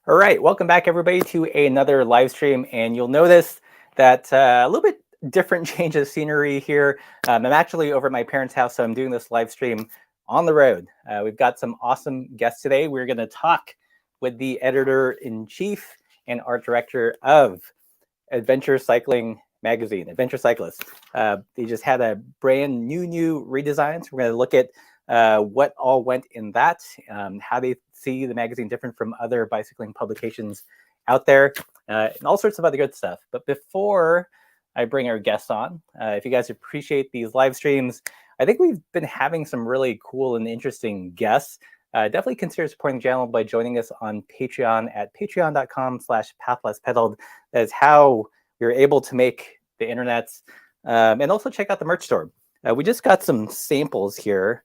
All right, welcome back everybody to another live stream, and you'll notice that a little bit different change of scenery here. I'm actually over at my parents' house, so I'm doing this live stream on the road. We've got some awesome guests today. We're going to talk with the editor-in-chief and art director of Adventure Cycling magazine, Adventure Cyclist. They just had a brand new redesign, so we're going to look at what all went in that, how they see the magazine different from other bicycling publications out there, and all sorts of other good stuff. But before I bring our guests on, if you guys appreciate these live streams, I think we've been having some really cool and interesting guests. Definitely consider supporting the channel by joining us on Patreon at patreon.com/pathlesspedaled. That is how we're able to make the internets, and also check out the merch store. We just got some samples here.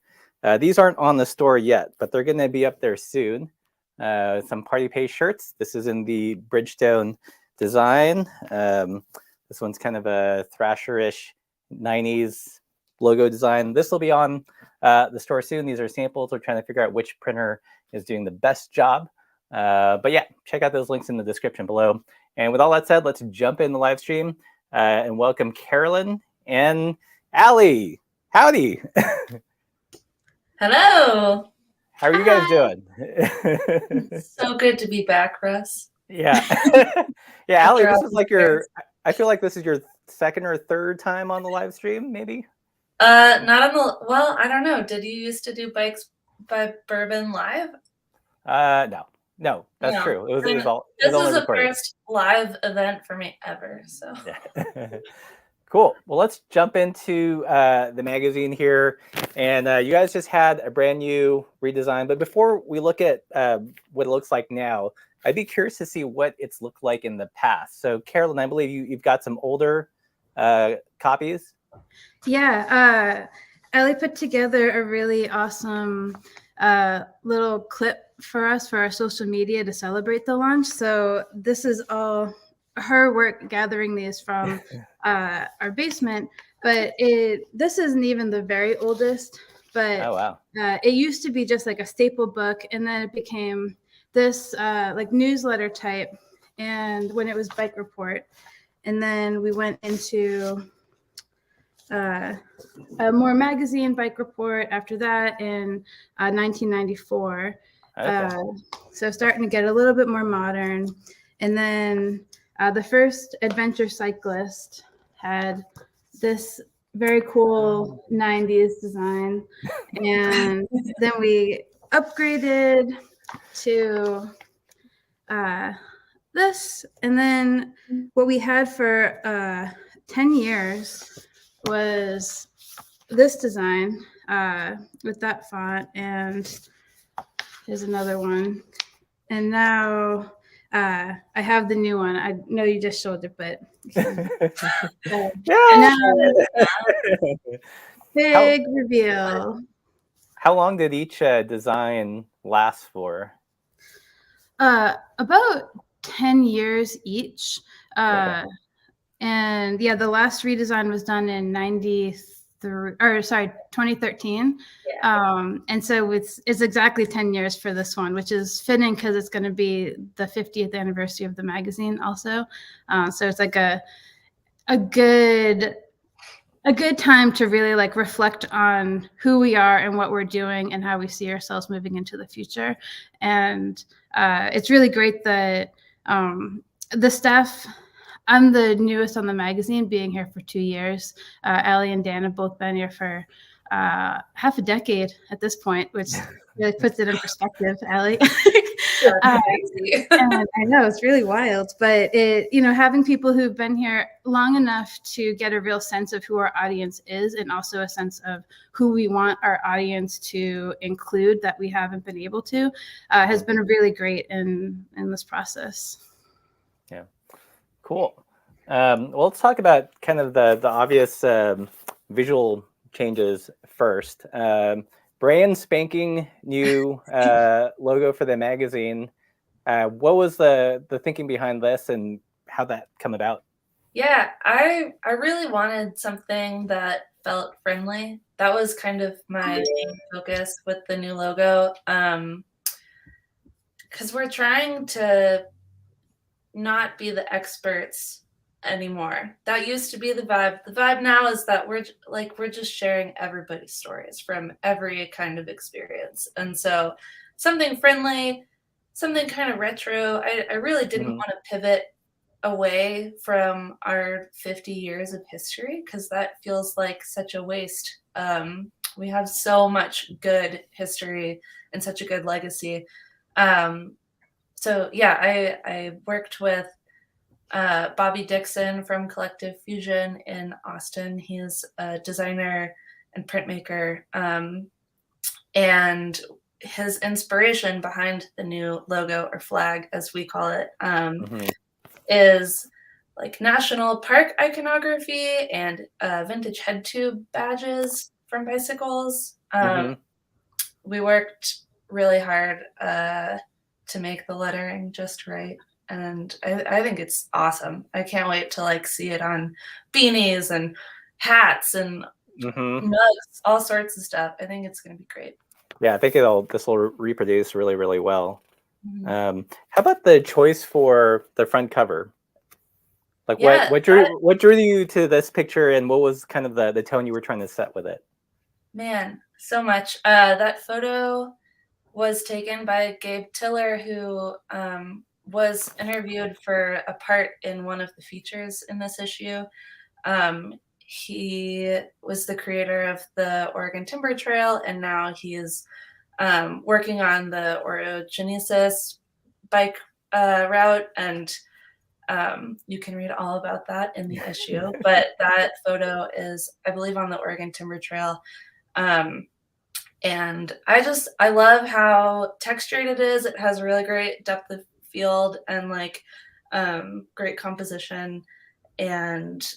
These aren't on the store yet, but they're going to be up there soon. Some Party Pace shirts. This is in the Bridgestone design. This one's kind of a Thrasher-ish 90s logo design. This will be on the store soon. These are samples. We're trying to figure out which printer is doing the best job. But yeah, check out those links in the description below. And with all that said, let's jump in the live stream and welcome Carolyne and Allie. Howdy. Hello. How are you guys doing? So good to be back, Russ. Yeah. Yeah, Allie, this is like I feel like this is your second or third time on the live stream, maybe? Not on the, well, I don't know. Did you used to do Bikes by Bourbon live? No, that's true. It was all This is the recorded. first live event for me ever, so. Yeah. Cool. Well, let's jump into the magazine here. And you guys just had a brand new redesign. But before we look at what it looks like now, I'd be curious to see what it's looked like in the past. So, Carolyne, I believe you've got some older copies. Yeah. Ellie put together a really awesome little clip for us for our social media to celebrate the launch. So this is all her work gathering these from our basement, but this isn't even the very oldest, but oh, wow. It used to be just like a staple book, and then it became this like newsletter type, and when it was Bike Report, and then we went into a more magazine Bike Report after that in 1994. Okay. So starting to get a little bit more modern, and then the first Adventure Cyclist had this very cool 90s design. And then we upgraded to this. And then what we had for 10 years was this design with that font. And here's another one. And now I have the new one. I know you just showed it, but now big reveal. How long did each design last for? About 10 years each. Okay. And yeah, the last redesign was done in 2013. Yeah. And so it's exactly 10 years for this one, which is fitting because it's going to be the 50th anniversary of the magazine also. So it's like a good time to really like reflect on who we are and what we're doing and how we see ourselves moving into the future. And it's really great that the staff, I'm the newest on the magazine, being here for 2 years. Allie and Dan have both been here for half a decade at this point, which really puts it in perspective, Allie. And I know it's really wild, but having people who've been here long enough to get a real sense of who our audience is, and also a sense of who we want our audience to include that we haven't been able to, has been really great in this process. Yeah. Cool. Well, let's talk about kind of the obvious visual changes first. Brand spanking new logo for the magazine. What was the thinking behind this, and how'd that come about? Yeah, I really wanted something that felt friendly. That was kind of my main focus with the new logo. because we're trying to not be the experts anymore. That used to be the vibe. The vibe now is that we're just sharing everybody's stories from every kind of experience. And so something friendly, something kind of retro. I really didn't want to pivot away from our 50 years of history because that feels like such a waste. We have so much good history and such a good legacy. So yeah, I worked with Bobby Dixon from Collective Fusion in Austin. He's a designer and printmaker. And his inspiration behind the new logo, or flag as we call it, is like national park iconography and vintage head tube badges from bicycles. We worked really hard to make the lettering just right. And I think it's awesome. I can't wait to like see it on beanies and hats and mugs, all sorts of stuff. I think it's going to be great. Yeah, I think this will reproduce really, really well. How about the choice for the front cover? Like what drew you to this picture, and what was kind of the tone you were trying to set with it? Man, so much. That photo was taken by Gabe Tiller, who was interviewed for a part in one of the features in this issue. He was the creator of the Oregon Timber Trail, and now he is working on the Orogenesis bike route, and you can read all about that in the issue. But that photo is, I believe, on the Oregon Timber Trail. And I love how textured it is. It has really great depth of field and like great composition. And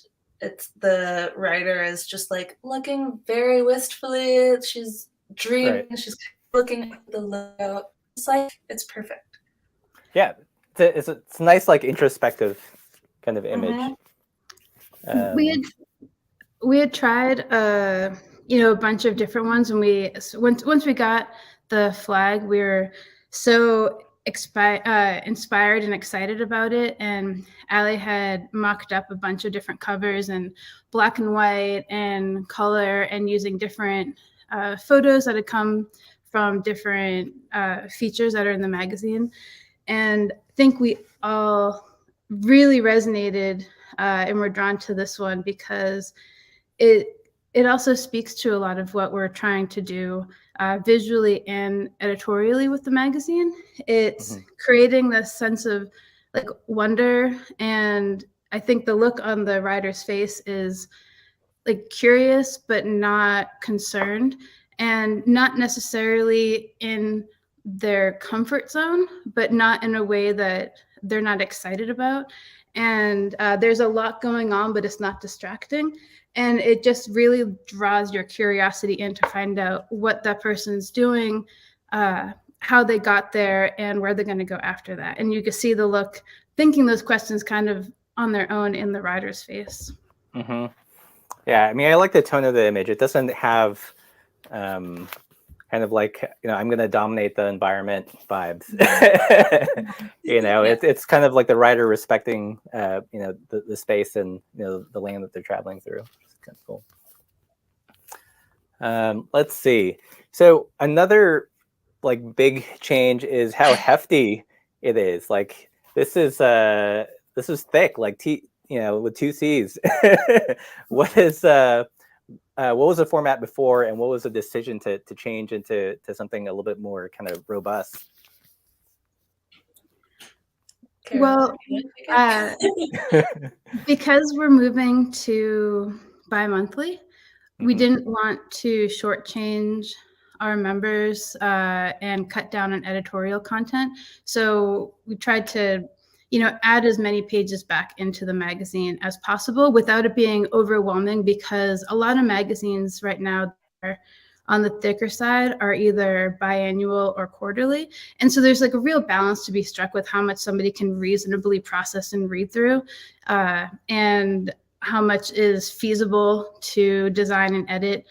the writer is just like looking very wistfully. She's dreaming. Right. She's looking at the logo. It's perfect. Yeah, it's a nice like introspective kind of image. We had tried a bunch of different ones, and once we got the flag, we were so inspired and excited about it. And Allie had mocked up a bunch of different covers and black and white and color, and using different photos that had come from different features that are in the magazine. And I think we all really resonated and were drawn to this one because it also speaks to a lot of what we're trying to do visually and editorially with the magazine. It's creating this sense of like wonder, and I think the look on the writer's face is like curious but not concerned, and not necessarily in their comfort zone, but not in a way that they're not excited about. And there's a lot going on, but it's not distracting. And it just really draws your curiosity in to find out what that person's doing, how they got there, and where they're going to go after that. And you can see the look, thinking those questions kind of on their own in the writer's face. Yeah, I mean, I like the tone of the image. It doesn't have kind of like, I'm going to dominate the environment vibes. It's kind of like the writer respecting, the space and, the land that they're traveling through. It's kind of cool. Let's see. So another like big change is how hefty it is. Like this is thick, like with 2 C's. What was the format before, and what was the decision to change into something a little bit more kind of robust? Well, because we're moving to bi-monthly, we didn't want to shortchange our members and cut down on editorial content. So we tried to add as many pages back into the magazine as possible without it being overwhelming, because a lot of magazines right now are on the thicker side are either biannual or quarterly. And so there's like a real balance to be struck with how much somebody can reasonably process and read through, and how much is feasible to design and edit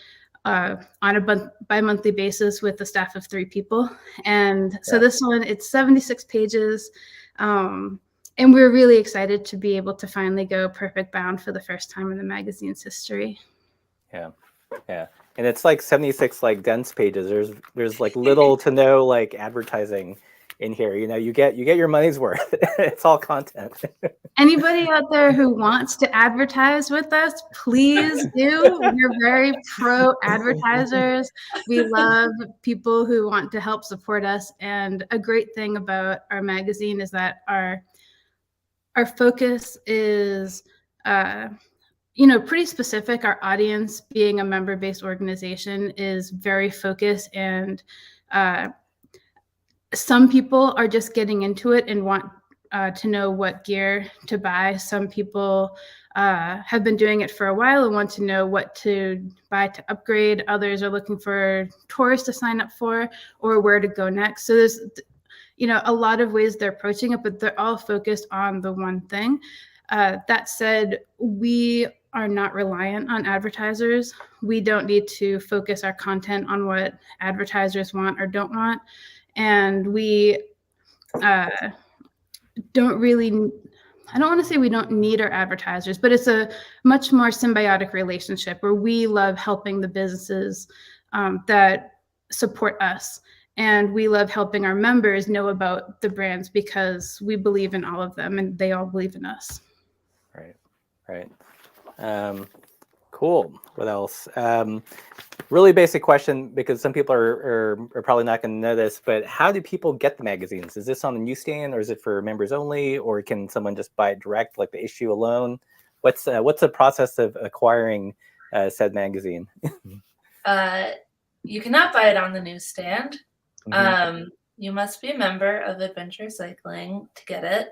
on a bi-monthly basis with a staff of 3 people. And so this one, it's 76 pages. And we're really excited to be able to finally go perfect bound for the first time in the magazine's history. Yeah. Yeah. And it's like 76 like dense pages. There's like little to no like advertising in here. You know, you get your money's worth. It's all content. Anybody out there who wants to advertise with us, please do. We're very pro advertisers. We love people who want to help support us. And a great thing about our magazine is that our focus is pretty specific. Our audience, being a member-based organization, is very focused, and some people are just getting into it and want to know what gear to buy. Some people have been doing it for a while and want to know what to buy to upgrade. Others are looking for tours to sign up for or where to go next. So there's a lot of ways they're approaching it, but they're all focused on the one thing. That said, we are not reliant on advertisers. We don't need to focus our content on what advertisers want or don't want. And we don't really, I don't want to say we don't need our advertisers, but it's a much more symbiotic relationship where we love helping the businesses that support us. And we love helping our members know about the brands because we believe in all of them and they all believe in us. Right. Cool. What else? Really basic question, because some people are probably not going to know this, but how do people get the magazines? Is this on the newsstand, or is it for members only, or can someone just buy it direct, like the issue alone? What's the process of acquiring said magazine? You cannot buy it on the newsstand. You must be a member of Adventure Cycling to get it.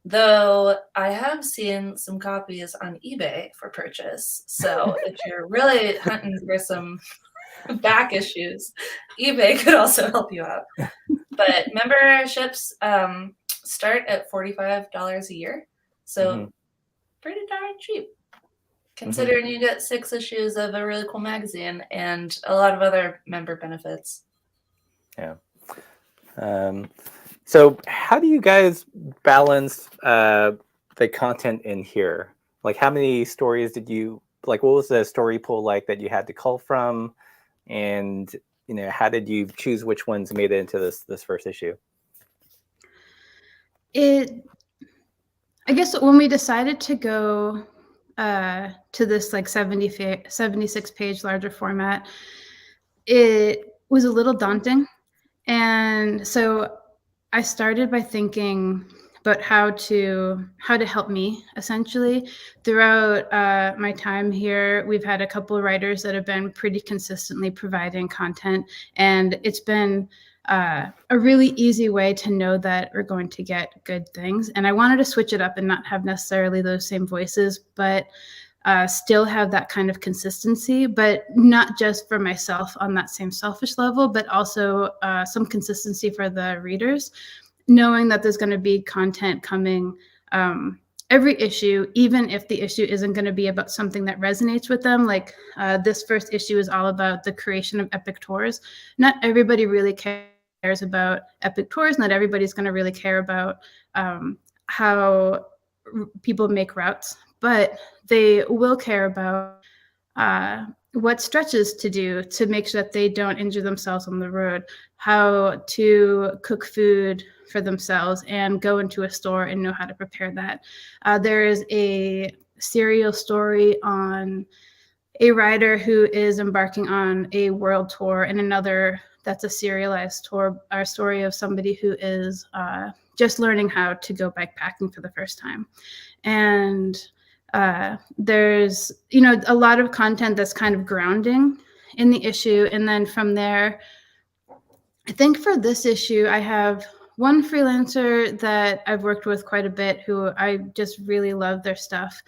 Though I have seen some copies on eBay for purchase. So if you're really hunting for some back issues, eBay could also help you out. But memberships start at $45 a year. So pretty darn cheap, considering you get 6 issues of a really cool magazine and a lot of other member benefits. Yeah. So how do you guys balance the content in here? Like, how many stories did you, like, what was the story pool like that you had to cull from? And, how did you choose which ones made it into this first issue? I guess when we decided to go to this like 76 page larger format, it was a little daunting. And so I started by thinking about how to help me, essentially. Throughout my time here, we've had a couple of writers that have been pretty consistently providing content, and it's been a really easy way to know that we're going to get good things. And I wanted to switch it up and not have necessarily those same voices, but still have that kind of consistency, but not just for myself on that same selfish level, but also some consistency for the readers, knowing that there's going to be content coming every issue, even if the issue isn't going to be about something that resonates with them. Like this first issue is all about the creation of epic tours. Not everybody really cares about epic tours. Not everybody's going to really care about how people make routes, but they will care about what stretches to do to make sure that they don't injure themselves on the road, how to cook food for themselves and go into a store and know how to prepare that. There is a serial story on a rider who is embarking on a world tour, and another that's a serialized tour, our story of somebody who is just learning how to go bikepacking for the first time. And there's, a lot of content that's kind of grounding in the issue. And then from there, I think for this issue, I have one freelancer that I've worked with quite a bit who I just really love their stuff.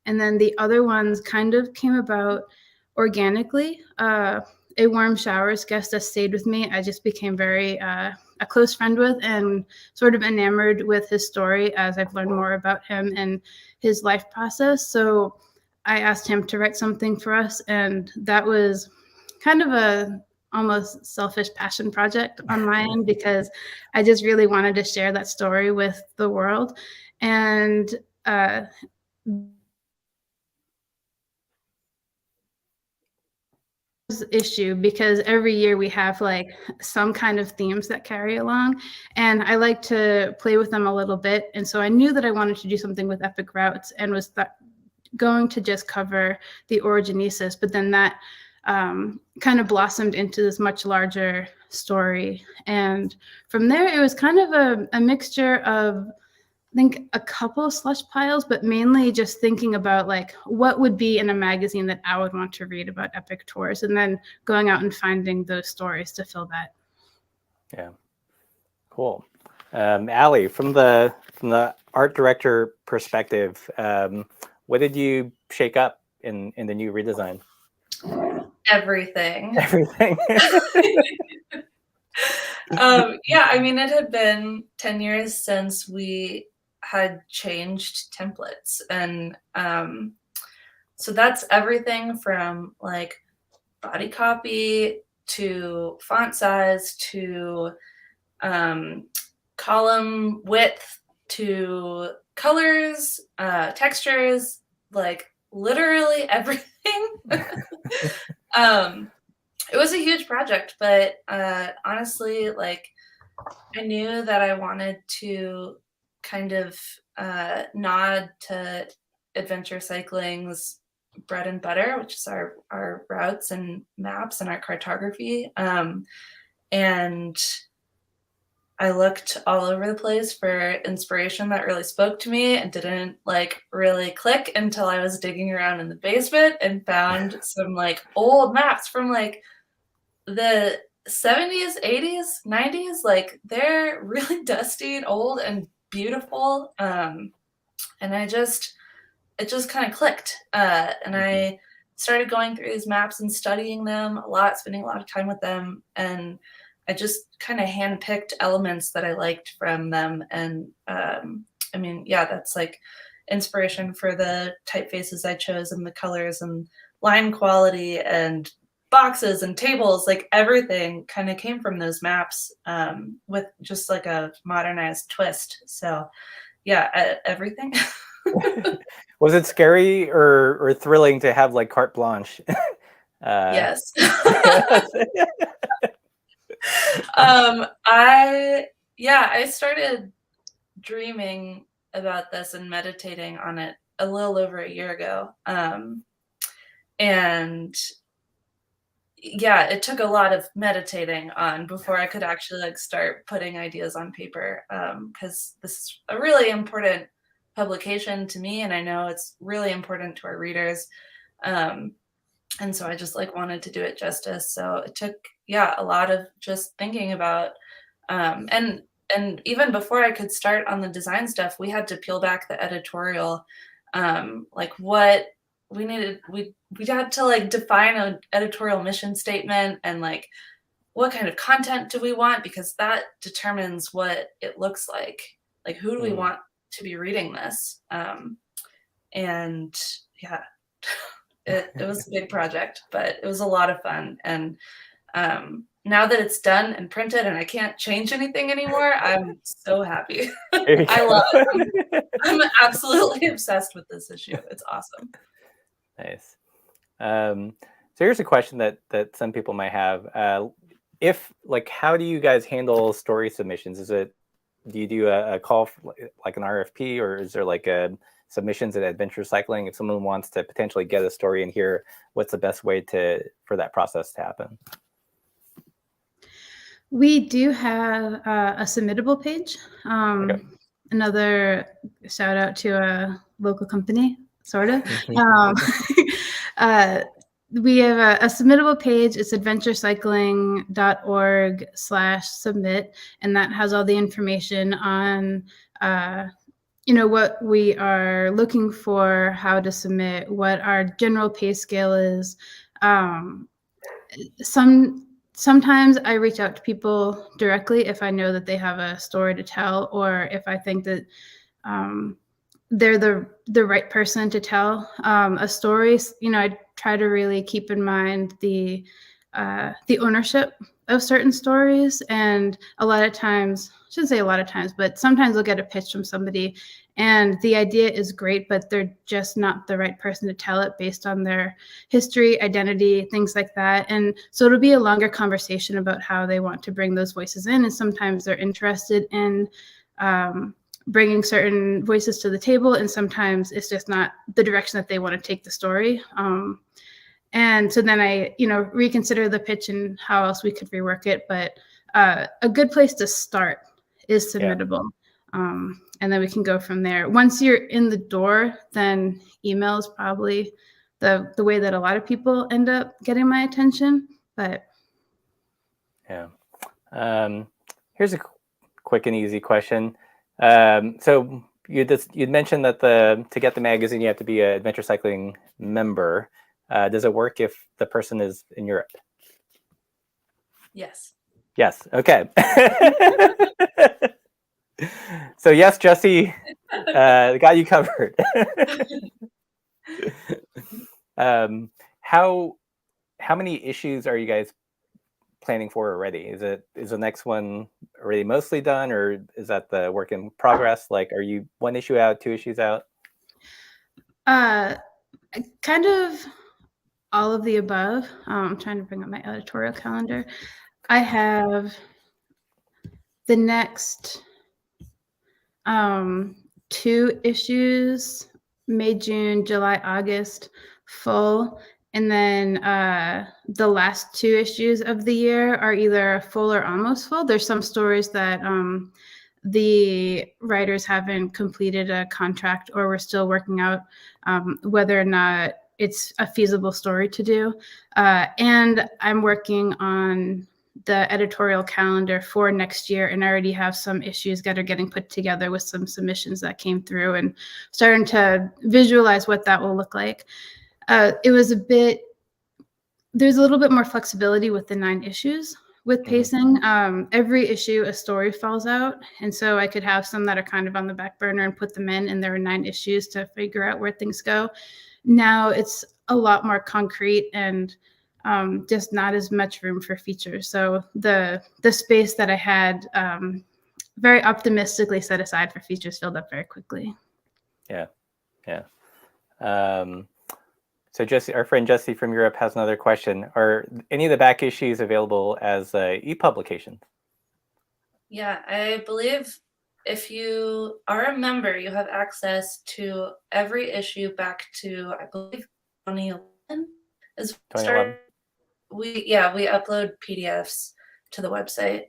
And then the other ones kind of came about organically. A warm showers guest that stayed with me, I just became very a close friend with and sort of enamored with his story as I've learned more about him and his life process. So I asked him to write something for us, and that was kind of a almost selfish passion project on my end, because I just really wanted to share that story with the world. And issue, because every year we have like some kind of themes that carry along, and I like to play with them a little bit. And so I knew that I wanted to do something with epic routes, and was going to just cover the Origenesis, but then that kind of blossomed into this much larger story. And from there, it was kind of a mixture of, I think, a couple of slush piles, but mainly just thinking about like what would be in a magazine that I would want to read about epic tours, and then going out and finding those stories to fill that. Yeah, cool. Allie, from the art director perspective, what did you shake up in the new redesign? Everything. Everything. Yeah, I mean, it had been 10 years since we had changed templates, and so that's everything from like body copy to font size to column width to colors, textures, like literally everything. It was a huge project, but honestly, like, I knew that I wanted to kind of nod to Adventure Cycling's bread and butter, which is our routes and maps and our cartography. And I looked all over the place for inspiration that really spoke to me, and didn't like really click until I was digging around in the basement and found some like old maps from like the 70s, 80s, 90s. Like, they're really dusty and old and beautiful. And it just kind of clicked. And I started going through these maps and studying them a lot, spending a lot of time with them. And I just kind of handpicked elements that I liked from them. And I mean, yeah, that's like inspiration for the typefaces I chose, and the colors and line quality and boxes and tables. Like, everything kind of came from those maps, with just like a modernized twist. So yeah, everything. Was it scary or thrilling to have like carte blanche? Yes. I started dreaming about this and meditating on it a little over a year ago. And yeah, it took a lot of meditating on before I could actually like start putting ideas on paper, because this is a really important publication to me, and I know it's really important to our readers. And so I just like wanted to do it justice. So it took, yeah, a lot of just thinking about, and even before I could start on the design stuff, we had to peel back the editorial, like what we needed. We had to like define an editorial mission statement, and like what kind of content do we want, because that determines what it looks like. Like, who do we want to be reading this? And yeah. It was a big project, but it was a lot of fun. And now that it's done and printed and I can't change anything anymore, I'm so happy. I love it. I'm absolutely obsessed with this issue. It's awesome. Nice. So here's a question that some people might have. If like, how do you guys handle story submissions? Do you do a call for, like an RFP, or is there like a submissions at Adventure Cycling? If someone wants to potentially get a story in here, what's the best way for that process to happen? We do have a submittable page. Okay. Another shout out to a local company, sort of. We have a submittable page. It's adventurecycling.org/submit, and that has all the information on what we are looking for, how to submit, what our general pay scale is. Sometimes I reach out to people directly if I know that they have a story to tell, or if I think that they're the right person to tell a story. I try to really keep in mind the the ownership of certain stories. And a lot of times, I shouldn't say a lot of times, but sometimes we'll get a pitch from somebody and the idea is great, but they're just not the right person to tell it based on their history, identity, things like that. And so it'll be a longer conversation about how they want to bring those voices in. And sometimes they're interested in bringing certain voices to the table. And sometimes it's just not the direction that they want to take the story. And so then I, reconsider the pitch and how else we could rework it. But a good place to start is submittable. Yeah. And then we can go from there. Once you're in the door, then email is probably the way that a lot of people end up getting my attention. But yeah. Here's a quick and easy question. So you'd mentioned that to get the magazine, you have to be an Adventure Cycling member. Does it work if the person is in Europe? Yes. Yes. Okay. So yes, Jesse, got you covered. How many issues are you guys planning for already? Is the next one already mostly done, or is that the work in progress? Like, are you 1 issue out, 2 issues out? Kind of all of the above. I'm trying to bring up my editorial calendar. I have the next 2 issues, May, June, July, August, full. And then the last 2 issues of the year are either full or almost full. There's some stories that the writers haven't completed a contract, or we're still working out whether or not it's a feasible story to do. And I'm working on the editorial calendar for next year, and I already have some issues that are getting put together with some submissions that came through and starting to visualize what that will look like. There's a little bit more flexibility with the 9 issues with pacing. Every issue, a story falls out. And so I could have some that are kind of on the back burner and put them in, and there are 9 issues to figure out where things go. Now it's a lot more concrete and just not as much room for features. So the space that I had very optimistically set aside for features filled up very quickly. Yeah. So Jesse, our friend Jesse from Europe has another question. Are any of the back issues available as e-publications? Yeah, I believe if you are a member, you have access to every issue back to, I believe, 2011 is 2011. We upload PDFs to the website.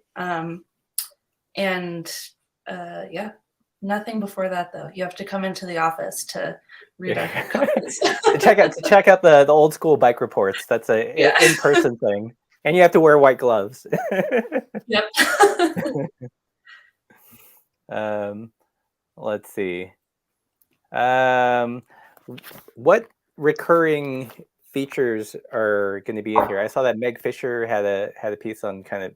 Nothing before that though. You have to come into the office to read our copies. to check out the old school bike reports. That's a in-person thing. And you have to wear white gloves. Yep. Let's see. What recurring features are going to be in here? I saw that Meg Fisher had a piece on kind of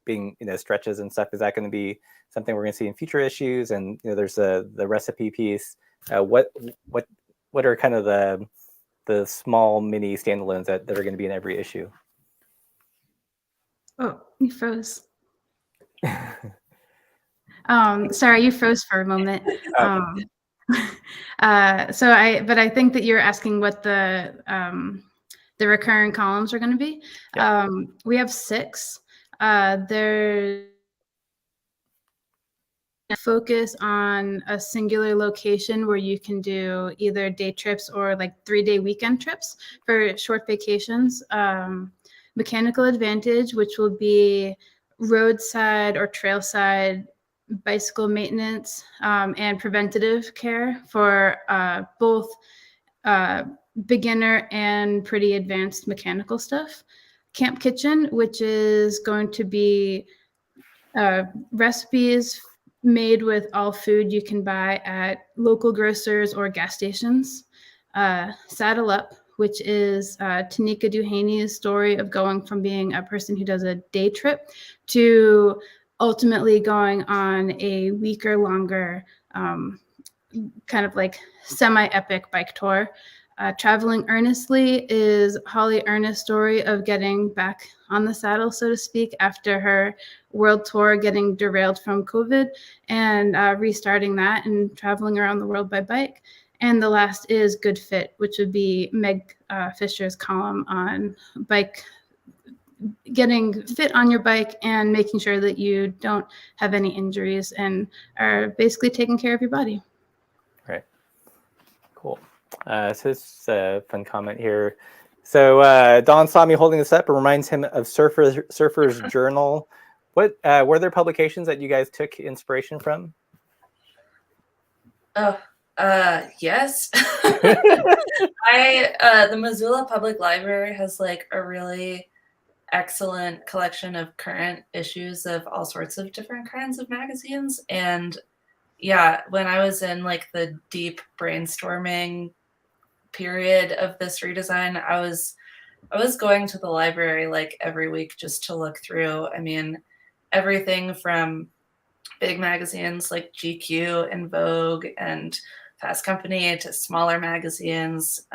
being stretches and stuff. Is that going to be something we're going to see in future issues? And there's the recipe piece. What are kind of the small mini standalones that are going to be in every issue? Oh, you froze. Sorry, you froze for a moment. But I think that you're asking what the recurring columns are going to be. Yeah. We have 6. There's focus on a singular location where you can do either day trips or like 3-day weekend trips for short vacations. Mechanical Advantage, which will be roadside or trailside bicycle maintenance and preventative care for both beginner and pretty advanced mechanical stuff. Camp Kitchen, which is going to be recipes made with all food you can buy at local grocers or gas stations. Saddle Up, which is Tanika Duhaney's story of going from being a person who does a day trip to ultimately going on a week or longer kind of like semi-epic bike tour. Traveling Earnestly is Holly Ernest's story of getting back on the saddle, so to speak, after her world tour getting derailed from COVID, and restarting that and traveling around the world by bike. And the last is Good Fit, which would be Meg Fisher's column on bike, getting fit on your bike and making sure that you don't have any injuries and are basically taking care of your body. Right. Cool. So this is a fun comment here. So Don saw me holding this up. It reminds him of Surfer's Journal. What were there publications that you guys took inspiration from? Oh, yes. The Missoula Public Library has like a really excellent collection of current issues of all sorts of different kinds of magazines. And yeah, when I was in like the deep brainstorming period of this redesign, I was going to the library like every week just to look through. I mean, everything from big magazines like GQ and Vogue and Fast Company to smaller magazines.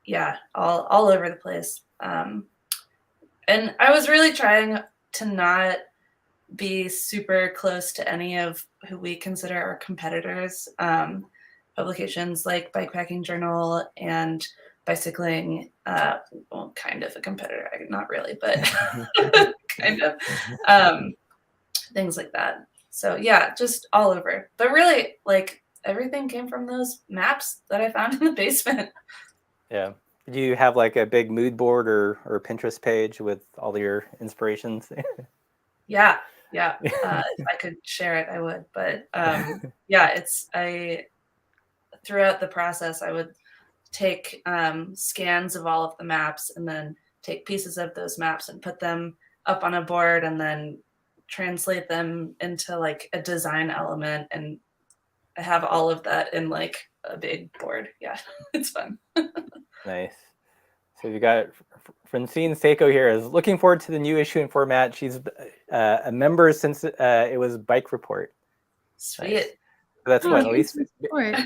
Yeah, all over the place. And I was really trying to not be super close to any of who we consider our competitors. Publications like Bikepacking Journal and Bicycling, well, kind of a competitor, not really, but kind of. Things like that. So yeah, just all over. But really, like, everything came from those maps that I found in the basement. Yeah. Do you have like a big mood board or Pinterest page with all your inspirations? Yeah. If I could share it, I would. But yeah, throughout the process, I would take scans of all of the maps and then take pieces of those maps and put them up on a board and then translate them into like a design element, and I have all of that in like a big board. Yeah, it's fun. Nice. So you got Francine Seiko here is looking forward to the new issue and format. She's a member since it was Bike Report. Sweet. Nice. So that's what, at least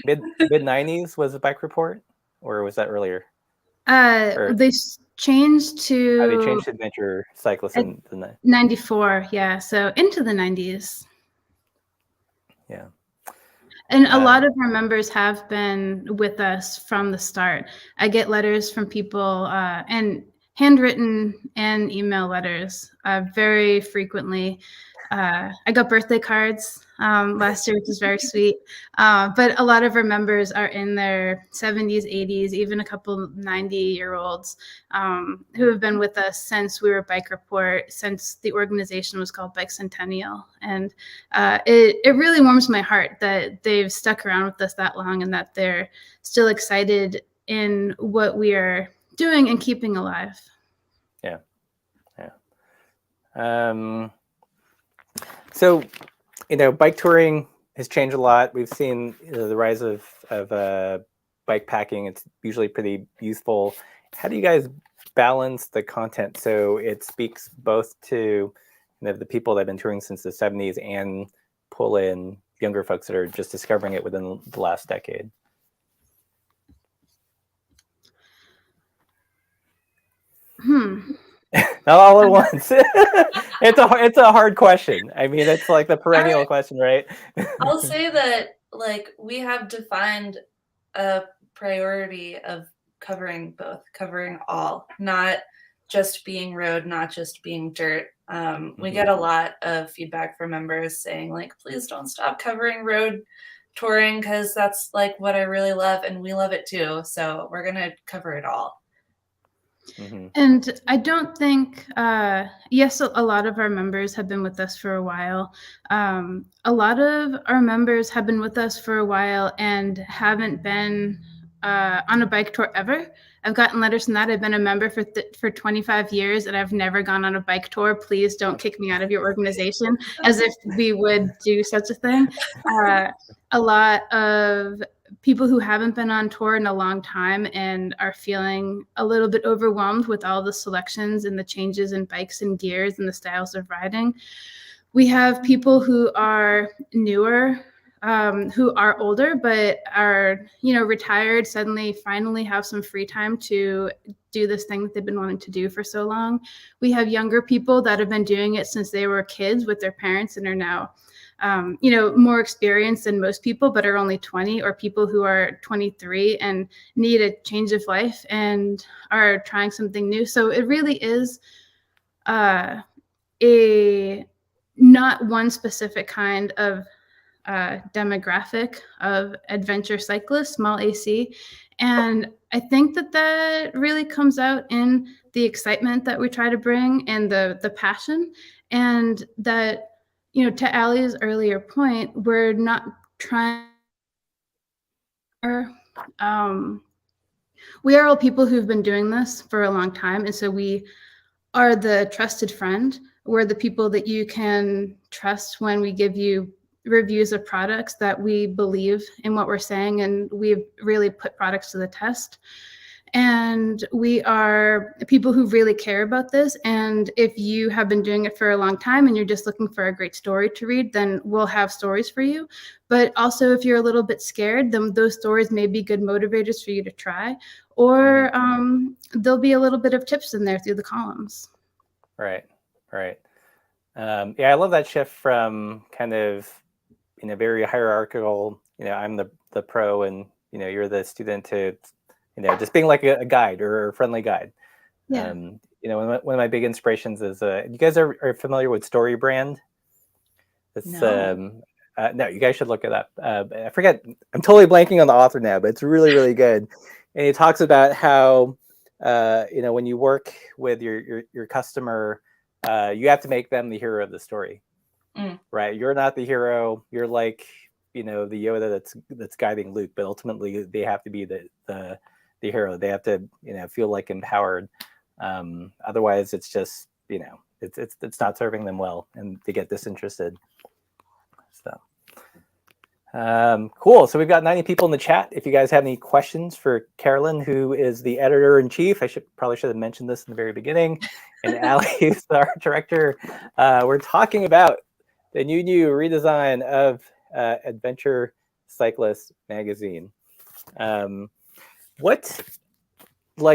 mid 90s was a Bike Report, or was that earlier? They changed to. They changed to Adventure Cyclist in the 94. Yeah, so into the 90s. Yeah. And a lot of our members have been with us from the start. I get letters from people and handwritten and email letters very frequently. I got birthday cards last year, which is very sweet. But a lot of our members are in their 70s, 80s, even a couple 90-year-olds who have been with us since we were Bike Report, since the organization was called Bike Centennial. And it really warms my heart that they've stuck around with us that long and that they're still excited in what we are doing and keeping alive. Yeah. So, bike touring has changed a lot. We've seen the rise of bike packing. It's usually pretty youthful. How do you guys balance the content so it speaks both to the people that have been touring since the 70s and pull in younger folks that are just discovering it within the last decade? Not all at once. It's a hard question. I mean, it's like the perennial question, right? I'll say that like we have defined a priority of covering both, covering all, not just being road, not just being dirt. We get a lot of feedback from members saying like, please don't stop covering road touring because that's like what I really love and we love it too. So we're going to cover it all. And I don't think, yes, a lot of our members have been with us for a while. A lot of our members have been with us for a while and haven't been on a bike tour ever. I've gotten letters from that. I've been a member for 25 years and I've never gone on a bike tour. Please don't kick me out of your organization, as if we would do such a thing. A lot of people who haven't been on tour in a long time and are feeling a little bit overwhelmed with all the selections and the changes in bikes and gears and the styles of riding. We have people who are newer who are older but are, retired, suddenly finally have some free time to do this thing that they've been wanting to do for so long. We have younger people that have been doing it since they were kids with their parents and are now more experienced than most people, but are only 20, or people who are 23 and need a change of life and are trying something new. So it really is a not one specific kind of demographic of adventure cyclists, small AC. And I think that really comes out in the excitement that we try to bring and the passion, and that, to Allie's earlier point, we're not trying. We are all people who've been doing this for a long time, and so we are the trusted friend. We're the people that you can trust when we give you reviews of products that we believe in what we're saying, and we've really put products to the test. And we are people who really care about this. And if you have been doing it for a long time and you're just looking for a great story to read, then we'll have stories for you. But also, if you're a little bit scared, then those stories may be good motivators for you to try, or there'll be a little bit of tips in there through the columns. Right. Yeah, I love that shift from kind of, very hierarchical, I'm the pro and, you're the student, to, just being like a guide or a friendly guide. Yeah. One of my big inspirations is, you guys are familiar with Story Brand? It's, No. no, you guys should look it up. I forget, I'm totally blanking on the author now, but it's really, really good. And he talks about how, when you work with your customer, you have to make them the hero of the story, right? You're not the hero. You're like, the Yoda that's guiding Luke, but ultimately they have to be the hero. They have to, feel like empowered. Otherwise, it's just, it's not serving them well, and they get disinterested. So. Cool. So we've got 90 people in the chat. If you guys have any questions for Carolyne, who is the editor-in-chief, I probably should have mentioned this in the very beginning, and Allie is our director. We're talking about the new redesign of Adventure Cyclist magazine. What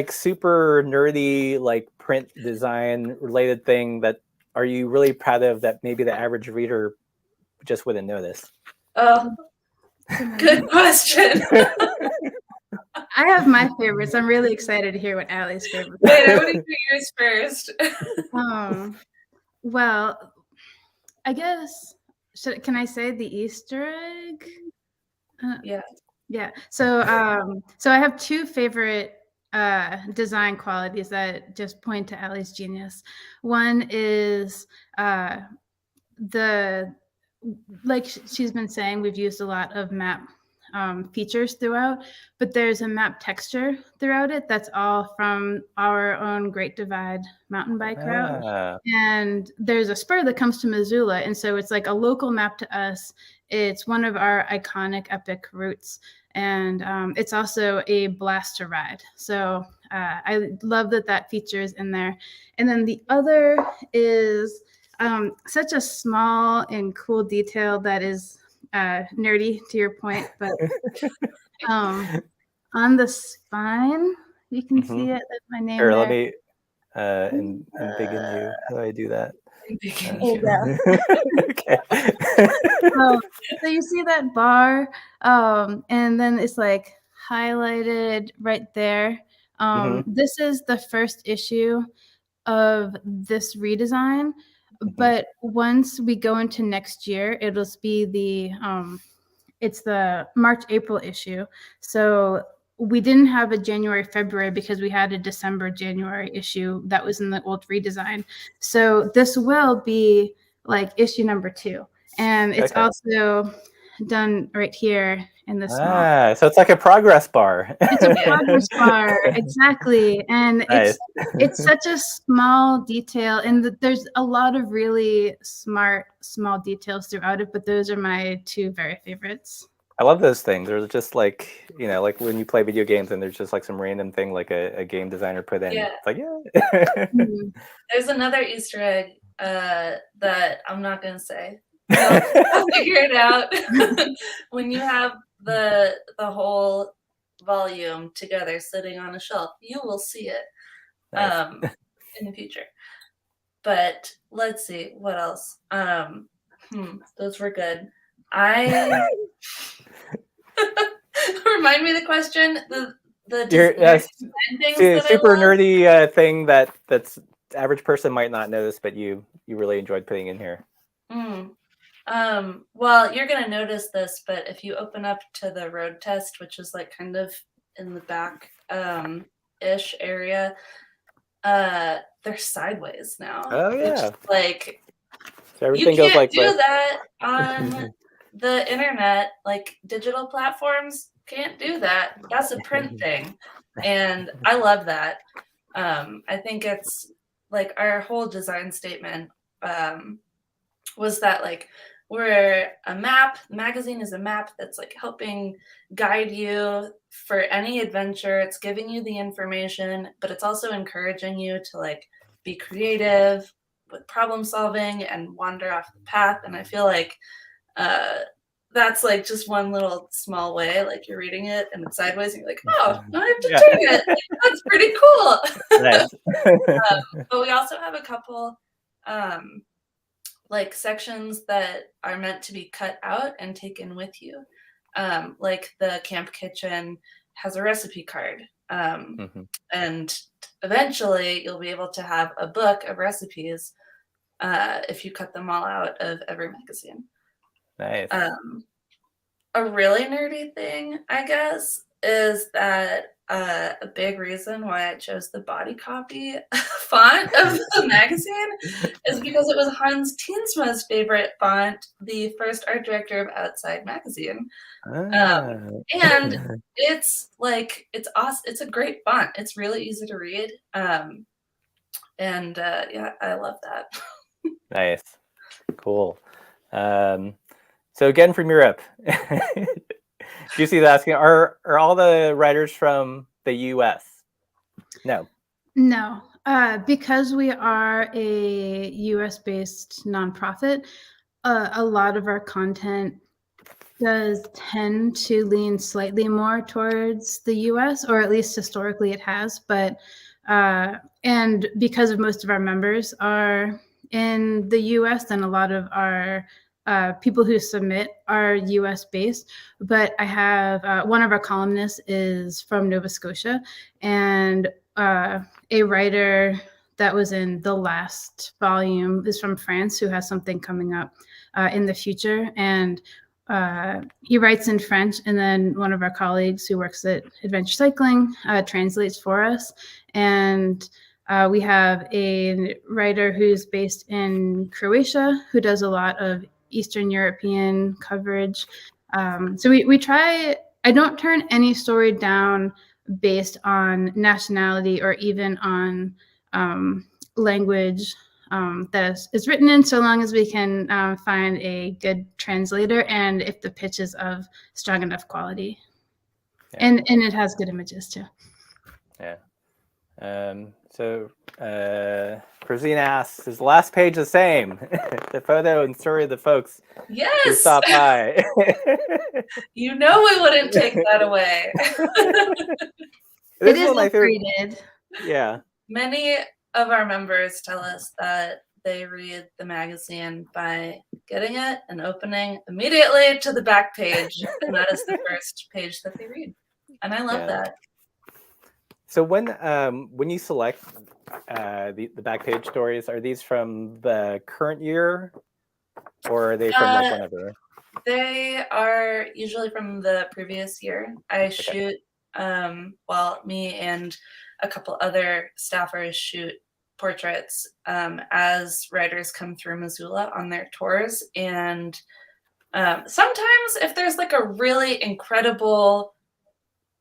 super nerdy print design related thing that are you really proud of that maybe the average reader just wouldn't notice? Oh, good question. I have my favorites. I'm really excited to hear what Allie's favorites. Wait, I want to do yours first. Well, I guess, can I say the Easter egg? Yeah. So I have two favorite design qualities that just point to Allie's genius. One is like she's been saying, we've used a lot of map features throughout, but there's a map texture throughout it that's all from our own Great Divide mountain bike route. And there's a spur that comes to Missoula, and so it's like a local map to us. It's one of our iconic epic routes, and it's also a blast to ride. So I love that feature is in there. And then the other is such a small and cool detail that is nerdy, to your point, but on the spine, you can see it. That's my name. Here, there. let me embiggen you. How do I do that? Okay. So you see that bar, and then it's like highlighted right there. This is the first issue of this redesign, but once we go into next year, it'll be it's the March-April issue. So we didn't have a January-February because we had a December-January issue that was in the old redesign. So this will be like issue number 2. And it's also done right here in this small. So it's like a progress bar. It's a progress bar, exactly. And nice. it's such a small detail, and there's a lot of really smart small details throughout it, but those are my two very favorites. I love those things. They're just like, like when you play video games and there's just like some random thing like a game designer put in. Yeah. It's like, There's another Easter egg that I'm not going to say. You'll figure it out when you have the whole volume together sitting on a shelf. You will see it Nice. in the future. But let's see what else. Those were good. Remind me the question. The super nerdy thing that's average person might not notice, but you really enjoyed putting in here. Well, you're gonna notice this, but if you open up to the road test, which is like kind of in the back ish area, they're sideways now. Oh yeah. Like so everything goes like do that on the internet. Like digital platforms can't do that. That's a print thing. And I love that. I think it's like our whole design statement was that like we're a map. The magazine is a map that's like helping guide you for any adventure. It's giving you the information, but it's also encouraging you to like be creative with problem solving and wander off the path. And I feel like that's like just one little small way, like you're reading it and it's sideways and you're like, oh, now I have to turn it. Like, that's pretty cool. Nice. But we also have a couple like sections that are meant to be cut out and taken with you. Like the camp kitchen has a recipe card. And eventually you'll be able to have a book of recipes if you cut them all out of every magazine. Nice. A really nerdy thing, I guess, is that a big reason why I chose the body copy font of the magazine is because it was Hans Teensma's favorite font, the first art director of Outside Magazine. And it's like, it's awesome. It's a great font. It's really easy to read. Yeah, I love that. Nice. Cool. So again, from Europe, Juicy's asking, are all the writers from the U.S.? No. No. Because we are a U.S.-based nonprofit, a lot of our content does tend to lean slightly more towards the U.S., or at least historically it has. But and because of most of our members are in the U.S., then a lot of our people who submit are U.S. based, but I have one of our columnists is from Nova Scotia, and a writer that was in the last volume is from France, who has something coming up in the future, and he writes in French, and then one of our colleagues who works at Adventure Cycling translates for us, and we have a writer who's based in Croatia who does a lot of Eastern European coverage. So we try, I don't turn any story down based on nationality or even on language that is written in, so long as we can find a good translator and if the pitch is of strong enough quality. Yeah. And it has good images too. Yeah. So Rosina asks, is the last page the same? The photo and story of the folks who stop by. You know we wouldn't take that away. It is upgraded. Yeah. Many of our members tell us that they read the magazine by getting it and opening immediately to the back page, and that is the first page that they read. And I love that. So when you select the back page stories, are these from the current year, or are they from like whenever? They are usually from the previous year. I shoot, me and a couple other staffers shoot portraits as writers come through Missoula on their tours. And sometimes if there's like a really incredible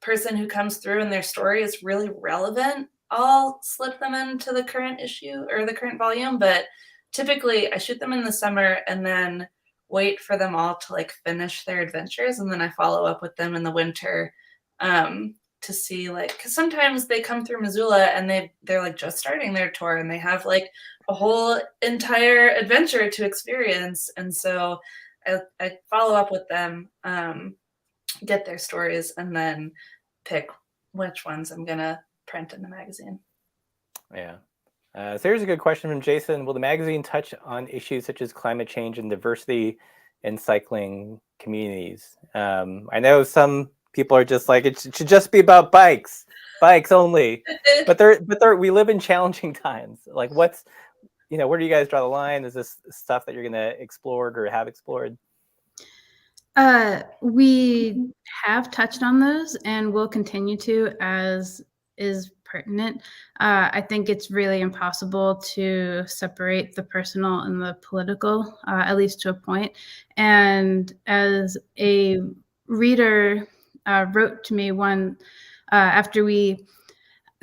person who comes through and their story is really relevant, I'll slip them into the current issue or the current volume. But typically I shoot them in the summer and then wait for them all to like finish their adventures, and then I follow up with them in the winter to see, like, because sometimes they come through Missoula and they're like just starting their tour and they have like a whole entire adventure to experience. And so I follow up with them, get their stories, and then pick which ones I'm gonna print in the magazine. Yeah. So here's a good question from Jason. Will the magazine touch on issues such as climate change and diversity in cycling communities? I know some people are just like, it should just be about bikes only. But we live in challenging times. Like, what's, where do you guys draw the line? Is this stuff that you're going to explore or have explored? We have touched on those and will continue to, as is pertinent. I think it's really impossible to separate the personal and the political, at least to a point. And as a reader wrote to me one after we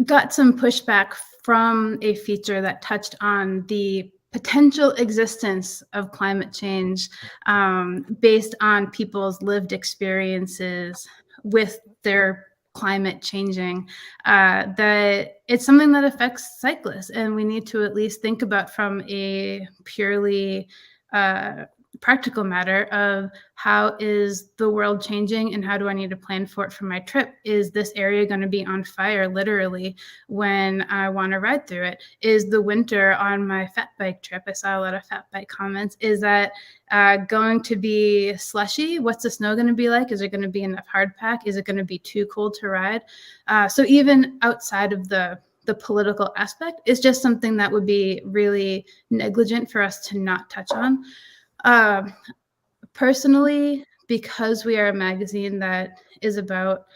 got some pushback from a feature that touched on the potential existence of climate change based on people's lived experiences with their climate changing, that it's something that affects cyclists, and we need to at least think about from a purely practical matter of how is the world changing and how do I need to plan for it for my trip? Is this area going to be on fire literally when I want to ride through it? Is the winter on my fat bike trip? I saw a lot of fat bike comments. Is that going to be slushy? What's the snow going to be like? Is it going to be enough hard pack? Is it going to be too cold to ride? So even outside of the political aspect, it's just something that would be really negligent for us to not touch on. Personally, because we are a magazine that is about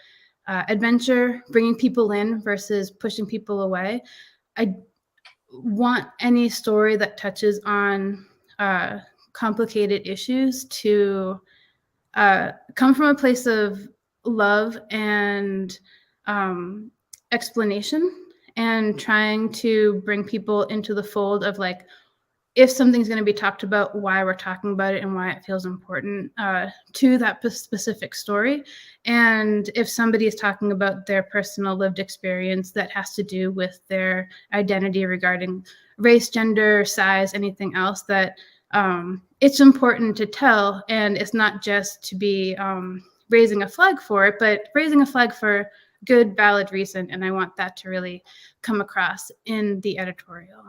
adventure, bringing people in versus pushing people away, I want any story that touches on complicated issues to come from a place of love and explanation, and trying to bring people into the fold of like, if something's going to be talked about, why we're talking about it and why it feels important to that specific story. And if somebody is talking about their personal lived experience that has to do with their identity regarding race, gender, size, anything else, that it's important to tell. And it's not just to be raising a flag for it, but raising a flag for good, valid reason. And I want that to really come across in the editorial.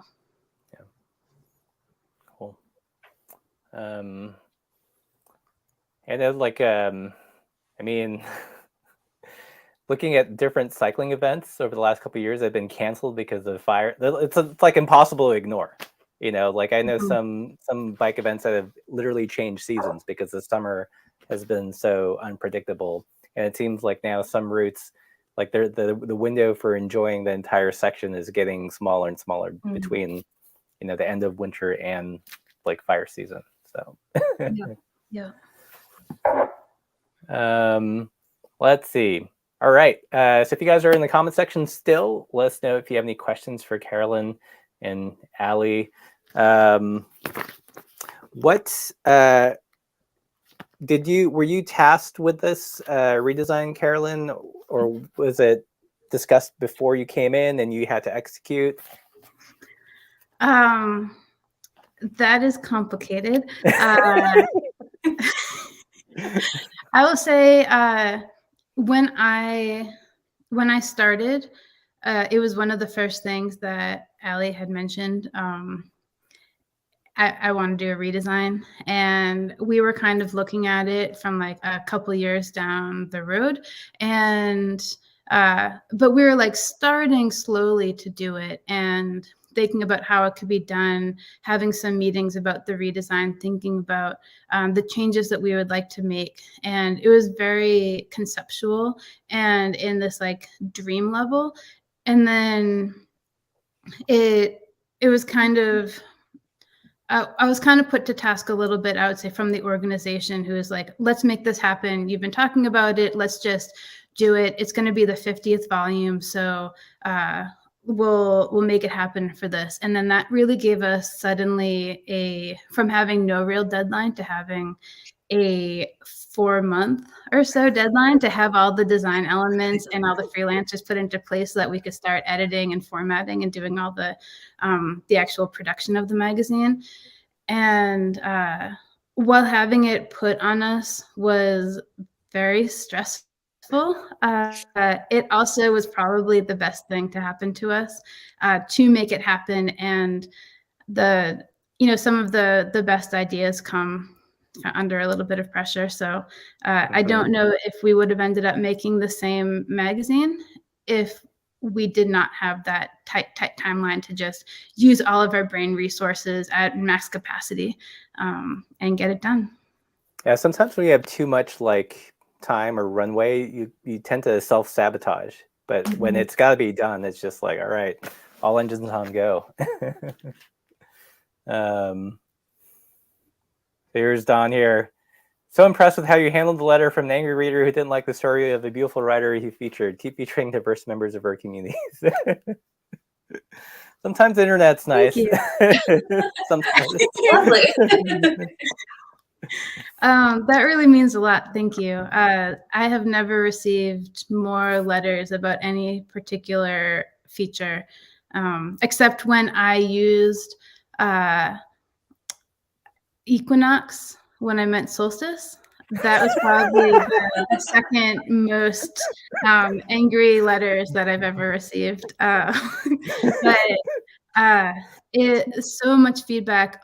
And then, like, I mean, looking at different cycling events over the last couple of years, have been canceled because of fire. It's like impossible to ignore. Like I know some bike events that have literally changed seasons because the summer has been so unpredictable, and it seems like now some routes, like the window for enjoying the entire section is getting smaller and smaller between, the end of winter and like fire season. So yeah. Let's see. All right. So if you guys are in the comment section still, let us know if you have any questions for Carolyne and Allie. What were you tasked with this redesign, Carolyne, or was it discussed before you came in and you had to execute? That is complicated. I will say when I started, it was one of the first things that Allie had mentioned. I want to do a redesign, and we were kind of looking at it from like a couple years down the road, and but we were like starting slowly to do it and thinking about how it could be done, having some meetings about the redesign, thinking about the changes that we would like to make. And it was very conceptual and in this like dream level. And then it was kind of, I was kind of put to task a little bit, I would say, from the organization, who is like, let's make this happen. You've been talking about it. Let's just do it. It's going to be the 50th volume. So we'll make it happen for this. And then that really gave us suddenly from having no real deadline to having a 4-month or so deadline to have all the design elements and all the freelancers put into place so that we could start editing and formatting and doing all the actual production of the magazine. And while having it put on us was very stressful, it also was probably the best thing to happen to us to make it happen. And some of the best ideas come under a little bit of pressure. So I don't know if we would have ended up making the same magazine if we did not have that tight timeline to just use all of our brain resources at max capacity and get it done. Yeah, sometimes when you have too much like time or runway, you tend to self-sabotage. But when it's got to be done, it's just like, all right, all engines on go. Here's Don here. So impressed with how you handled the letter from an angry reader who didn't like the story of the beautiful writer he featured. Keep featuring diverse members of our communities. Sometimes the internet's nice. Sometimes. Lovely. That really means a lot. Thank you. I have never received more letters about any particular feature, except when I used equinox when I meant solstice. That was probably the second most angry letters that I've ever received. But it's so much feedback,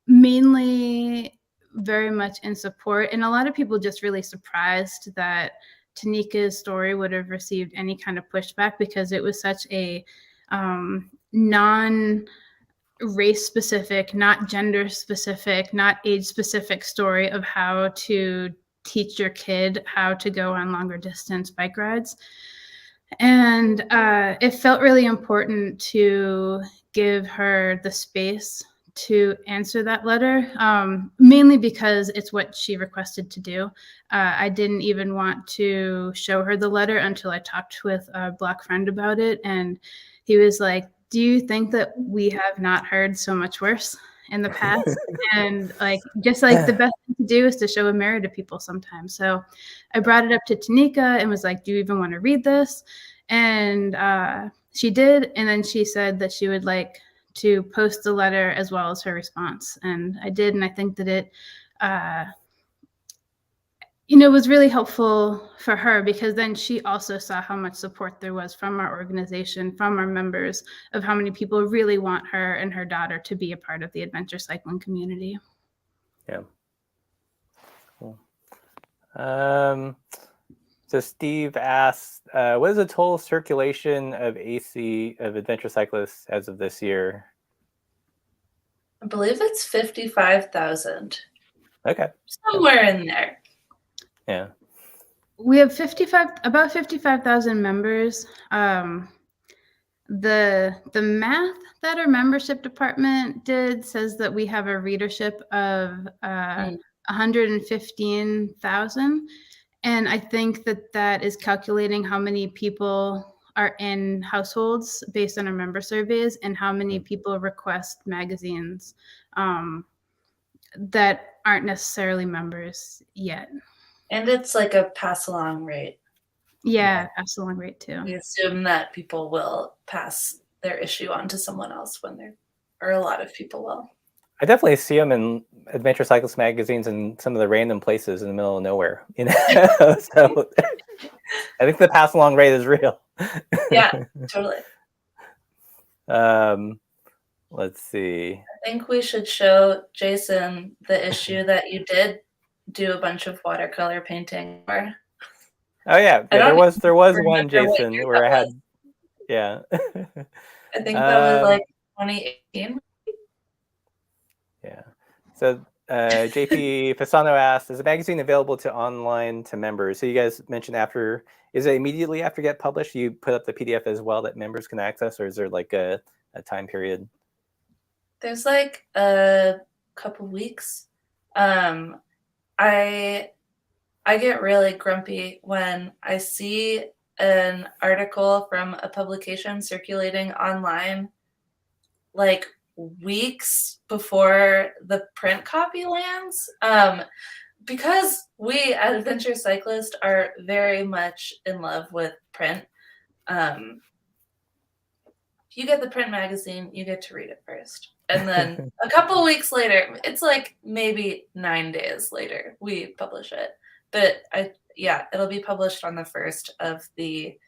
mainly very much in support. And a lot of people just really surprised that Tanika's story would have received any kind of pushback because it was such a non-race specific, not gender specific, not age specific story of how to teach your kid how to go on longer distance bike rides. And it felt really important to give her the space to answer that letter, mainly because it's what she requested to do. I didn't even want to show her the letter until I talked with a Black friend about it. And he was like, do you think that we have not heard so much worse in the past? And just the best thing to do is to show a mirror to people sometimes. So I brought it up to Tanika and was like, do you even want to read this? And she did. And then she said that she would like to post the letter as well as her response. And I did. And I think that it, was really helpful for her because then she also saw how much support there was from our organization, from our members, of how many people really want her and her daughter to be a part of the adventure cycling community. Yeah. Cool. So Steve asked, what is the total circulation of AC of Adventure Cyclists as of this year? I believe it's 55,000. Okay. Somewhere in there. Yeah. We have about 55,000 members. The math that our membership department did says that we have a readership of 115,000. And I think that is calculating how many people are in households based on our member surveys and how many people request magazines that aren't necessarily members yet. And it's like a pass along rate. Yeah, pass along rate too. We assume that people will pass their issue on to someone else or a lot of people will. I definitely see them in Adventure Cyclist magazines in some of the random places in the middle of nowhere. So I think the pass along rate is real. Yeah, totally. Let's see. I think we should show Jason the issue that you did do a bunch of watercolor painting for. Oh yeah, there was one, Jason, where I had. Yeah. I think that was like 2018. Yeah. So JP Fasano asked, is the magazine available to members? So you guys mentioned is it immediately after get published? You put up the PDF as well that members can access, or is there like a time period? There's like a couple weeks. I get really grumpy when I see an article from a publication circulating online like weeks before the print copy lands. because we at Adventure Cyclist are very much in love with print, you get the print magazine, you get to read it first. And then a couple weeks later, it's like maybe 9 days later, we publish it. But it'll be published on the first of the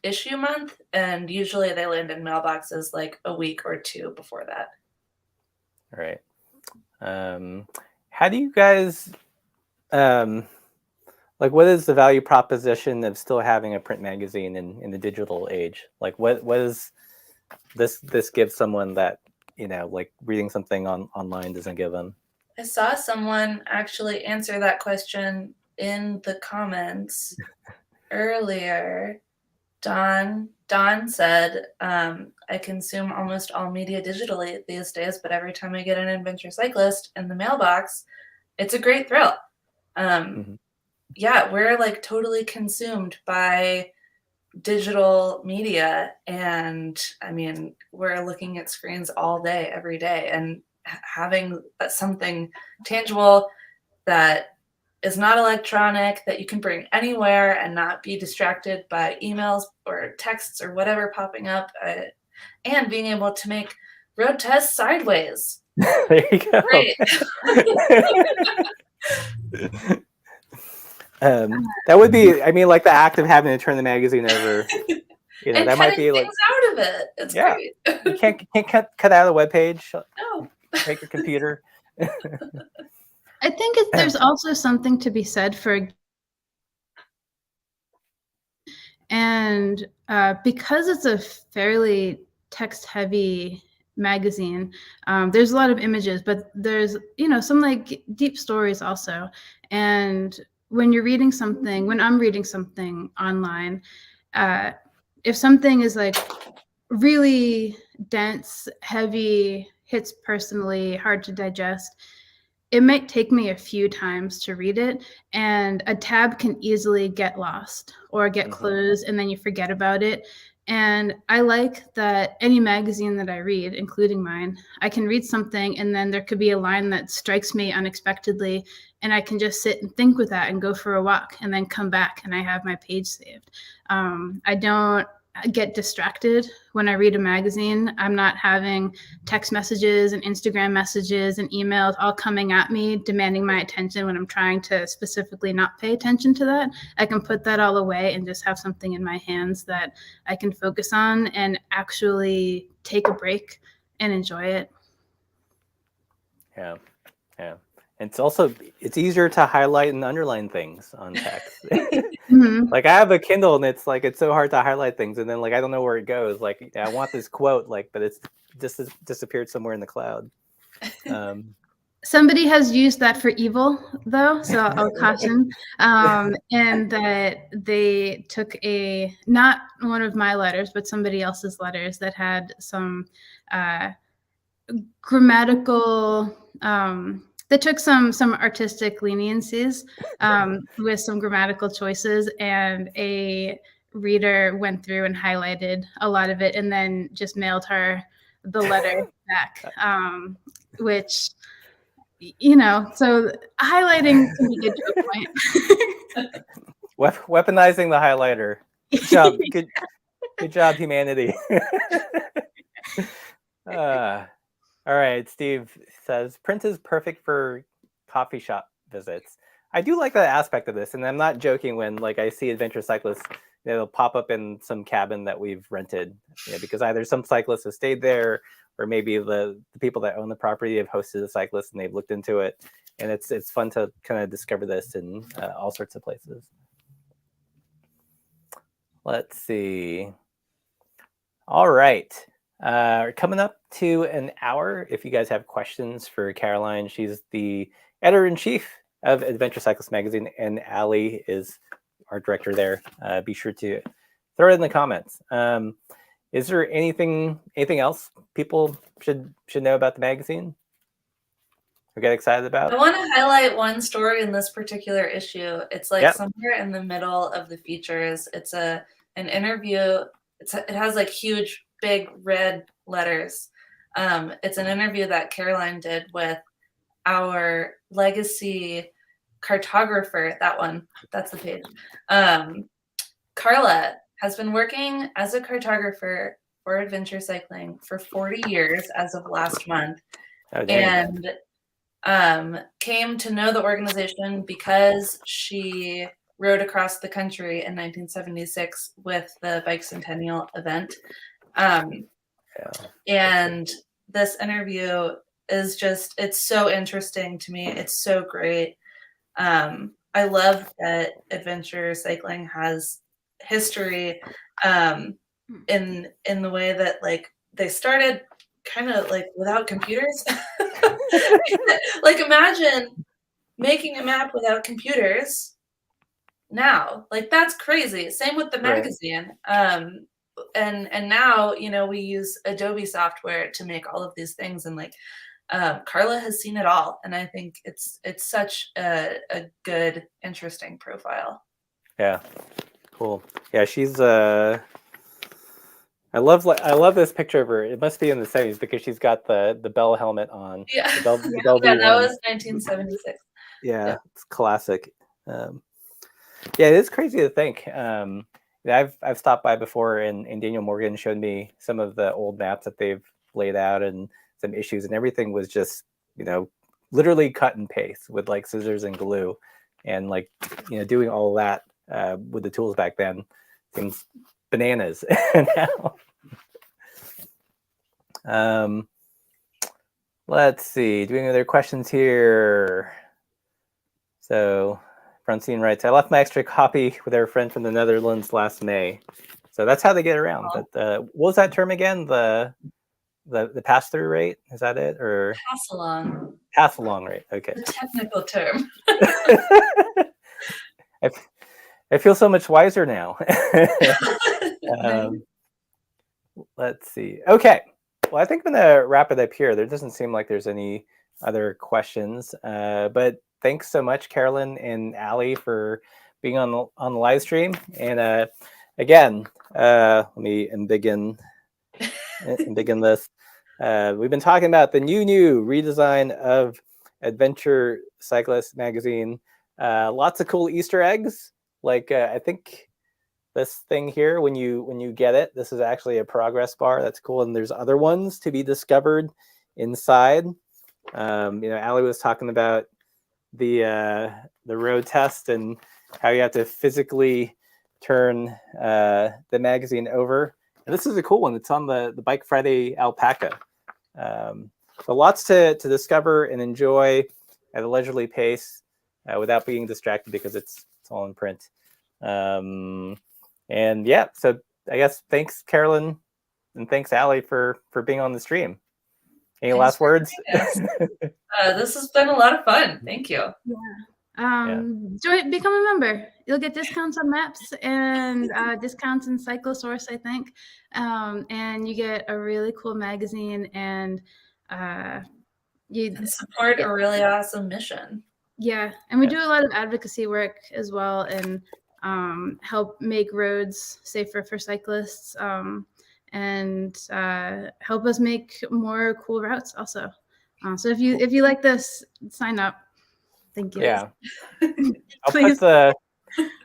issue month, and usually they land in mailboxes like a week or two before that. All right. How do you guys like, what is the value proposition of still having a print magazine in the digital age? Like, what is this give someone that, you know, like reading something online doesn't give them? I saw someone actually answer that question in the comments earlier. Don said, I consume almost all media digitally these days, but every time I get an Adventure Cyclist in the mailbox, it's a great thrill. Yeah, we're like totally consumed by digital media, and I mean, we're looking at screens all day, every day, and having something tangible that is not electronic, that you can bring anywhere and not be distracted by emails or texts or whatever popping up, and being able to make road tests sideways. There you go. Great. That would be, I mean, like the act of having to turn the magazine over, you know, and that might be like out of it. It's great. You can't cut out a web page. No. Make your computer. I think there's also something to be said for, and because it's a fairly text-heavy magazine, there's a lot of images, but there's, you know, some like deep stories also. And when you're reading something, when I'm reading something online, if something is like really dense, heavy, hits personally, hard to digest, it might take me a few times to read it, and a tab can easily get lost or get closed, and then you forget about it. And I like that any magazine that I read, including mine, I can read something and then there could be a line that strikes me unexpectedly, and I can just sit and think with that and go for a walk and then come back and I have my page saved. I don't get distracted when I read a magazine. I'm not having text messages and Instagram messages and emails all coming at me demanding my attention when I'm trying to specifically not pay attention to that. I can put that all away and just have something in my hands that I can focus on and actually take a break and enjoy it. Yeah. And it's easier to highlight and underline things on text. Like I have a Kindle and it's so hard to highlight things, and then like I don't know where it goes. Like I want this quote, like, but it's just disappeared somewhere in the cloud. Somebody has used that for evil, though, so I'll caution. And that they took not one of my letters, but somebody else's letters that had some grammatical. They took some artistic leniencies with some grammatical choices, and a reader went through and highlighted a lot of it, and then just mailed her the letter back, which, you know, so highlighting can be good to a point. Weaponizing the highlighter. Good job. Good job, humanity. All right, Steve says, print is perfect for coffee shop visits. I do like that aspect of this, and I'm not joking when like I see Adventure Cyclists, they'll pop up in some cabin that we've rented, because either some cyclists have stayed there, or maybe the people that own the property have hosted a cyclist and they've looked into it. And it's fun to kind of discover this in all sorts of places. Let's see. All right. We're coming up to an hour. If you guys have questions for Carolyne, she's the editor-in-chief of Adventure Cyclist magazine, and Allie is our director there. Be sure to throw it in the comments. Is there anything else people should know about the magazine or get excited about? I want to highlight one story in this particular issue. It's like somewhere in the middle of the features. It's an interview. It has like huge, big red letters. It's an interview that Carolyne did with our legacy cartographer, that's the page. Carla has been working as a cartographer for Adventure Cycling for 40 years as of last month. Oh, dang. And came to know the organization because she rode across the country in 1976 with the Bicentennial event. And this interview is just, it's so interesting to me. It's so great. I love that Adventure Cycling has history in the way that, like, they started kind of like without computers. Like, imagine making a map without computers now. Like, that's crazy. Same with the magazine. And now, you know, we use Adobe software to make all of these things, and like Carla has seen it all, and I think it's such a good, interesting profile. Yeah, cool. Yeah, she's I love this picture of her. It must be in the 70s because she's got the Bell helmet on. Yeah, the Bell yeah, that V1. was 1976. Yeah, it's classic. Yeah, it is crazy to think. I've stopped by before, and Daniel Morgan showed me some of the old maps that they've laid out and some issues, and everything was just, you know, literally cut and paste with like scissors and glue, and like, you know, doing all of that with the tools back then seems bananas now. Let's see. Do we have any other questions here? So Francine writes, I left my extra copy with our friend from the Netherlands last May. So that's how they get around. But what was that term again? The pass-through rate? Is that it? Or Pass-along. Pass-along rate. Okay. The technical term. I feel so much wiser now. Let's see. Okay. Well, I think I'm going to wrap it up here. There doesn't seem like there's any other questions. But thanks so much, Carolyne and Allie, for being on the live stream. And again, let me begin this. We've been talking about the new redesign of Adventure Cyclist magazine. Lots of cool Easter eggs. Like I think this thing here, when you get it, this is actually a progress bar. That's cool. And there's other ones to be discovered inside. You know, Allie was talking about the road test and how you have to physically turn the magazine over. And this is a cool one. It's on the Bike Friday Alpaca. So lots to discover and enjoy at a leisurely pace without being distracted because it's all in print. And yeah, so I guess thanks, Carolyne, and thanks, Allie, for being on the stream. Any last words? This has been a lot of fun. Thank you. Yeah. Become a member. You'll get discounts on maps and discounts in Cyclosource, I think. And you get a really cool magazine, and you support a really awesome mission. Yeah, and we do a lot of advocacy work as well, and help make roads safer for cyclists, and help us make more cool routes also. So if you like this, sign up. Thank you. Yeah. I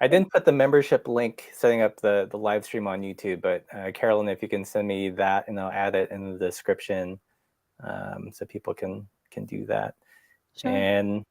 didn't put the membership link setting up the live stream on YouTube, but Carolyne, if you can send me that, and I'll add it in the description so people can do that. Sure. And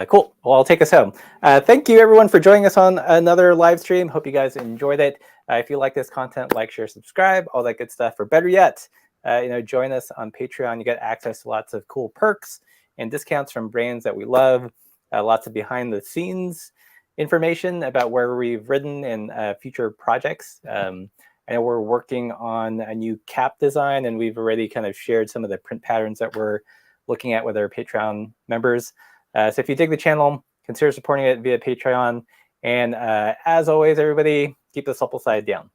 cool. Well, I'll take us home. Thank you, everyone, for joining us on another live stream. Hope you guys enjoyed it. If you like this content, like, share, subscribe, all that good stuff. Or better yet, you know, join us on Patreon. You get access to lots of cool perks and discounts from brands that we love. Lots of behind the scenes information about where we've ridden and future projects. I know we're working on a new cap design, and we've already kind of shared some of the print patterns that we're looking at with our Patreon members. So if you dig the channel, consider supporting it via Patreon. And as always, everybody, keep the supple side down.